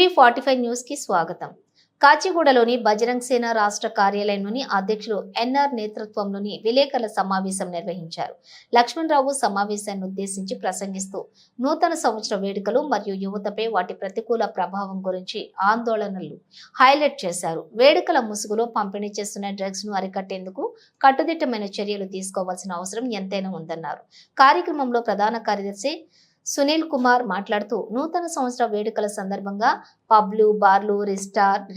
టీవీ45 news కి స్వాగతం. కాచిగూడలోని బజరంగ్ సేన రాష్ట్ర కార్యాలయంలోని అధ్యక్షులు ఎన్ఆర్ నేతృత్వంలోని విలేకరుల సమావేశం నిర్వహించారు. లక్ష్మణరావు సమావేశాన్ని ఉద్దేశించి ప్రసంగిస్తూ నూతన సంవత్సర వేడుకలు మరియు యువతపై వాటి ప్రతికూల ప్రభావం గురించి ఆందోళనలు హైలైట్ చేశారు. వేడుకల ముసుగులో పంపిణీ చేస్తున్న డ్రగ్స్ ను అరికట్టేందుకు కట్టుదిట్టమైన చర్యలు తీసుకోవాల్సిన అవసరం ఎంతైనా ఉందన్నారు. కార్యక్రమంలో ప్రధాన కార్యదర్శి సునీల్ కుమార్ మాట్లాడుతూ నూతన సంవత్సర వేడుకల సందర్భంగా పబ్లు, బార్లు,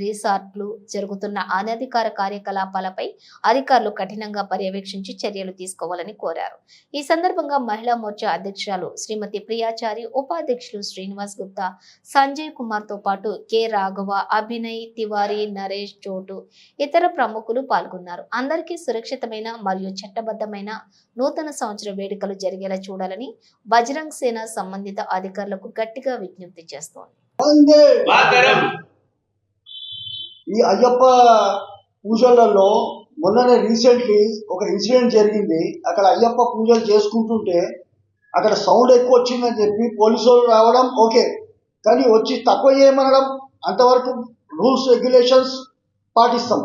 రిసార్ట్లు జరుగుతున్న అనధికార కార్యకలాపాలపై అధికారులు కఠినంగా పర్యవేక్షించి చర్యలు తీసుకోవాలని కోరారు. ఈ సందర్భంగా మహిళా మోర్చా అధ్యక్షురాలు శ్రీమతి ప్రియాచారి, ఉపాధ్యక్షులు శ్రీనివాస్ గుప్తా, సంజయ్ కుమార్ తో పాటు కె రాఘవ, అభినయ్ తివారీ, నరేష్, చోటు ఇతర ప్రముఖులు పాల్గొన్నారు. అందరికీ సురక్షితమైన మరియు చట్టబద్ధమైన నూతన సంవత్సర వేడుకలు జరిగేలా చూడాలని బజరంగ్ సేన సంబంధిత అధికారులకు గట్టిగా విజ్ఞప్తి చేస్తోంది. ఈ అయ్యప్ప పూజలలో మొన్ననే రీసెంట్లీ ఒక ఇన్సిడెంట్ జరిగింది. అక్కడ అయ్యప్ప పూజలు చేసుకుంటుంటే అక్కడ సౌండ్ ఎక్కువ వచ్చిందని చెప్పి పోలీసు వాళ్ళు రావడం ఓకే, కానీ వచ్చి తక్కువ చేయమనడం అంతవరకు రూల్స్ రెగ్యులేషన్స్ పాటిస్తాం.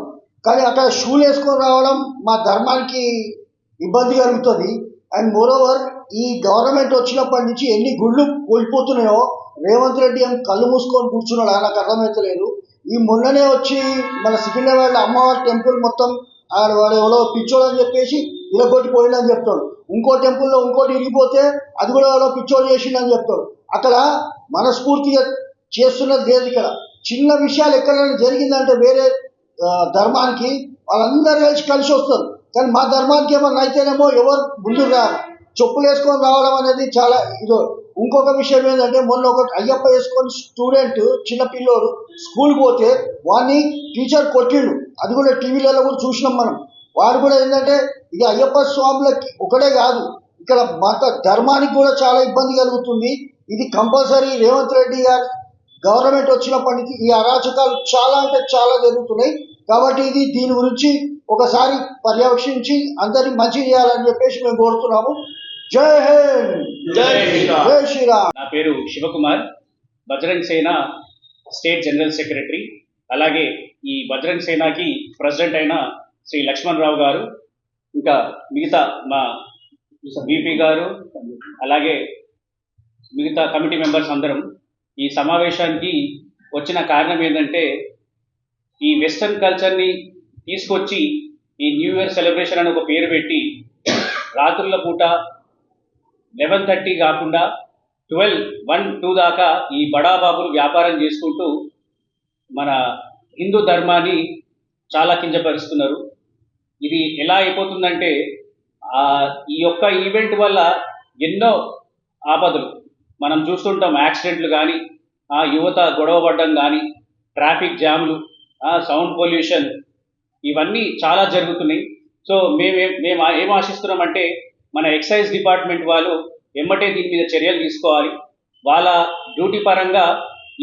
కానీ అక్కడ షూలు వేసుకొని రావడం మా ధర్మానికి ఇబ్బంది కలుగుతుంది. అండ్ మోరోవర్ ఈ గవర్నమెంట్ వచ్చినప్పటి నుంచి ఎన్ని గుళ్ళు కోల్పోతున్నాయో రేవంత్ రెడ్డి ఏం కళ్ళు మూసుకొని కూర్చున్నాడు, నాకు అర్థమవుతలేదు. ఈ మొన్ననే వచ్చి మన సికింద్రాబాద్ అమ్మవారి టెంపుల్ మొత్తం వాడు ఎవరో పిచ్చోడు అని చెప్పేసి ఇరగొట్టి పోయిందని చెప్తాడు. ఇంకో టెంపుల్లో ఇంకోటి ఇరిగిపోతే అది కూడా ఎవరో పిచ్చోడు చేసిందని చెప్తాడు. అక్కడ మనస్ఫూర్తిగా చేస్తున్నది లేదు. ఇక్కడ చిన్న విషయాలు ఎక్కడైనా జరిగిందంటే వేరే ధర్మానికి వాళ్ళందరూ కలిసి వస్తారు, కానీ మా ధర్మానికి ఏమన్నా అయితేనేమో ఎవరు ముందు రారు. చెప్పులు వేసుకొని రావడం అనేది చాలా ఇదో. ఇంకొక విషయం ఏంటంటే మొన్న ఒకటి అయ్యప్ప వేసుకొని స్టూడెంట్ చిన్న పిల్లోడు స్కూల్కి పోతే వాడిని టీచర్ కొట్టిండు. అది కూడా టీవీలలో కూడా చూసినాం మనం. వాడు కూడా ఏంటంటే ఇది అయ్యప్ప స్వాములకి ఒకటే కాదు, ఇక్కడ మత ధర్మానికి కూడా చాలా ఇబ్బంది కలుగుతుంది. ఇది కంపల్సరీ రేవంత్ రెడ్డి గారు గవర్నమెంట్ వచ్చినప్పటి నుంచి ఈ అరాచకాలు చాలా అంటే చాలా జరుగుతున్నాయి. కాబట్టి దీని గురించి ఒకసారి పర్యవేక్షించి అందరికి మంచి చేయాలని చెప్పేసి మేము కోరుతున్నాము. జై హింద్, జై శ్రీరామ్. జై శ్రీరామ్. నా పేరు శివకుమార్, బజరంగ్ సేన స్టేట్ జనరల్ సెక్రటరీ. అలాగే ఈ బజరంగ్ సేనకి ప్రెసిడెంట్ అయిన శ్రీ లక్ష్మణరావు గారు, ఇంకా మిగతా మా బీపీ గారు, అలాగే మిగతా కమిటీ మెంబర్స్ అందరం ఈ సమావేశానికి వచ్చిన కారణం ఏంటంటే ఈ వెస్టర్న్ కల్చర్ని తీసుకొచ్చి ఈ న్యూ ఇయర్ సెలబ్రేషన్ అని ఒక పేరు పెట్టి రాత్రుల పూట 11:30 కాకుండా 12, 1, 2 దాకా ఈ బడాబాబులు వ్యాపారం చేసుకుంటూ మన హిందూ ధర్మాన్ని చాలా కించపరుస్తున్నారు. ఇది ఎలా అయిపోతుందంటే ఈ యొక్క ఈవెంట్ వల్ల ఎన్నో ఆపదలు మనం చూస్తుంటాం. యాక్సిడెంట్లు కానీ, యువత గొడవ పడడం కానీ, ట్రాఫిక్ జామ్లు, సౌండ్ పొల్యూషన్, ఇవన్నీ చాలా జరుగుతున్నాయి. సో మేము ఏం ఆశిస్తున్నామంటే మన ఎక్సైజ్ డిపార్ట్మెంట్ వాళ్ళు ఎమ్మటే దీని మీద చర్యలు తీసుకోవాలి. వాళ్ళ డ్యూటీ పరంగా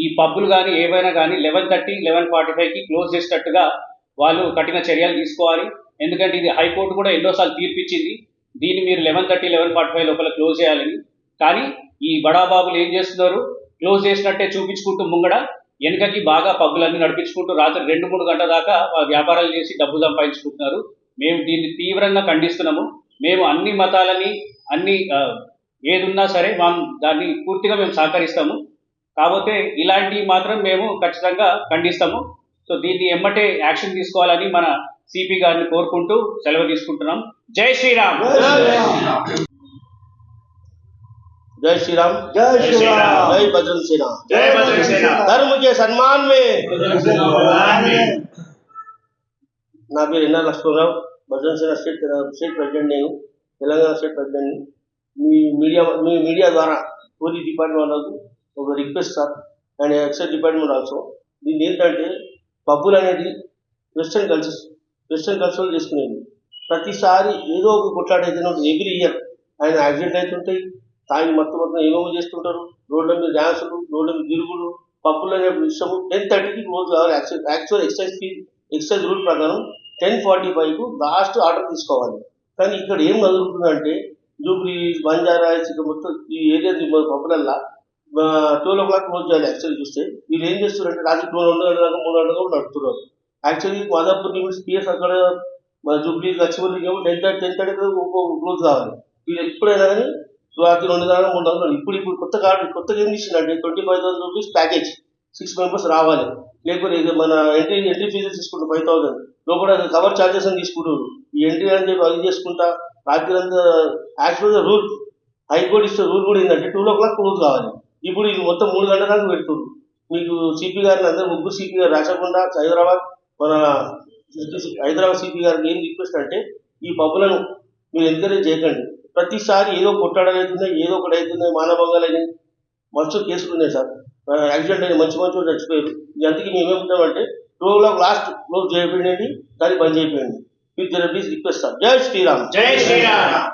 ఈ పబ్బులు కానీ ఏవైనా కానీ 11:30, 11:45కి క్లోజ్ చేసేటట్టుగా వాళ్ళు కఠిన చర్యలు తీసుకోవాలి. ఎందుకంటే ఇది హైకోర్టు కూడా ఎన్నోసార్లు తీర్పిచ్చింది, దీన్ని మీరు 11:30, 11:45 లోపల క్లోజ్ చేయాలని. కానీ ఈ బడాబాబులు ఏం చేస్తున్నారు, క్లోజ్ చేసినట్టే చూపించుకుంటూ ముంగడ వెనుకకి బాగా పబ్బులన్నీ నడిపించుకుంటూ రాత్రి 2-3 గంటల దాకా వ్యాపారాలు చేసి డబ్బు సంపాదించుకుంటున్నారు. మేము దీన్ని తీవ్రంగా ఖండిస్తున్నాము. మేము అన్ని మతాలని ఏదున్నా సరే దాన్ని పూర్తిగా మేము సహకరిస్తాము. కాకపోతే ఇలాంటివి మాత్రం మేము ఖచ్చితంగా ఖండిస్తాము. సో దీన్ని ఎమ్మటే యాక్షన్ తీసుకోవాలని మన సిపి గారిని కోరుకుంటూ సెలవు తీసుకుంటున్నాం. జై శ్రీరామ్. जय श्री राम, जय श्रीराम, जय बजरंग सेना, जय बजरंग सेना, धर्म के सम्मान में। నా పేరు ఎన్ఆర్ లక్ష్మణరావు, బజరంగ్ సేన స్టేట్ ప్రెసిడెంట్. నేను తెలంగాణ స్టేట్ ప్రెసిడెంట్. మీ మీడియా ద్వారా పోలీస్ డిపార్ట్మెంట్ వాళ్ళకు ఒక request sir, and excise department also. దీన్ని ఏంటంటే పబ్బులు అనేది వెస్టర్న్ కల్చర్ చేసుకునేది. ప్రతిసారి ఏదో ఒక కొట్లాట అయితే ఎవ్రీ ఇయర్ ఆయన యాక్సిడెంట్ అవుతుంటాయి. తాగి మొత్తం ఏమేమో చేస్తుంటారు. రోడ్ల మీద డ్యాన్సులు, రోడ్ల మీద తిరుగులు, పబ్బులు అనే విషయము 10:30కి క్లోజ్ కావాలి. యాక్చువల్ ఎక్సైజ్ రూల్ ప్రకారం 10:45కు లాస్ట్ ఆర్డర్ తీసుకోవాలి. కానీ ఇక్కడ ఏం జరుగుతుందంటే జూబ్లీ, బంజారా, మొత్తం ఈ ఏరియా పబ్బులల్లా 12 o'clock క్లోజ్ చేయాలి. యాక్చువల్లీ చూస్తే వీళ్ళు ఏం చేస్తున్నారంటే రాత్రి 2 గంటల దాకా 3 గంటల కూడా నడుపుతున్నారు. యాక్చువల్లీ మాదాపూర్ లిమిట్స్ పిఎస్ అక్కడ మన జూబ్లీ గచ్చిబౌలి 10:30 క్లోజ్ కావాలి. వీళ్ళు ఎప్పుడైనా కానీ రాత్రి 2 గంటల 3 గంటలు ఇప్పుడు కొత్తగా ఏం చేసిందంటే 25,000 రూపీస్ ప్యాకేజ్ 6 మెంబర్స్ రావాలి. లేకపోతే ఇది మన ఎంట్రీ ఫీజెస్ తీసుకుంటారు 5,000 లోపల కవర్ ఛార్జెస్ అని తీసుకుంటారు. ఈ ఎంట్రీ అని చెప్పి అది చేసుకుంటా రాత్రి అంతా యాక్చువల్గా రూల్ హైకోర్టు ఇస్తే రూల్ కూడా ఏంటంటే 2 o'clock క్లోజ్ కావాలి. ఇప్పుడు ఇది మొత్తం 3 గంటల దాకా పెడుతున్నారు. మీకు సిపి గారిని అందరూ ముగ్గురు సిపి గారు రాచకుండా హైదరాబాద్ సిపి గారికి ఏం రిక్వెస్ట్ అంటే ఈ పబ్బులను మీరు ఎంకరేజ్ చేయకండి. ప్రతిసారి ఏదో కొట్టాడలు అవుతున్నాయి, ఏదో ఒకటి అవుతున్నాయి, మానభంగాలు అయినాయి, మస్తు కేసులు ఉన్నాయి సార్. యాక్సిడెంట్ అయిన మంచి మంచి చచ్చిపోయారు. అందుకే మేమేమంటామంటే 2 o'clock లాస్ట్ క్లోజ్ చేయబడింది, దాన్ని బంద్ చేయబడింది. Please request sir. జై శ్రీరామ్. జై శ్రీరామ్.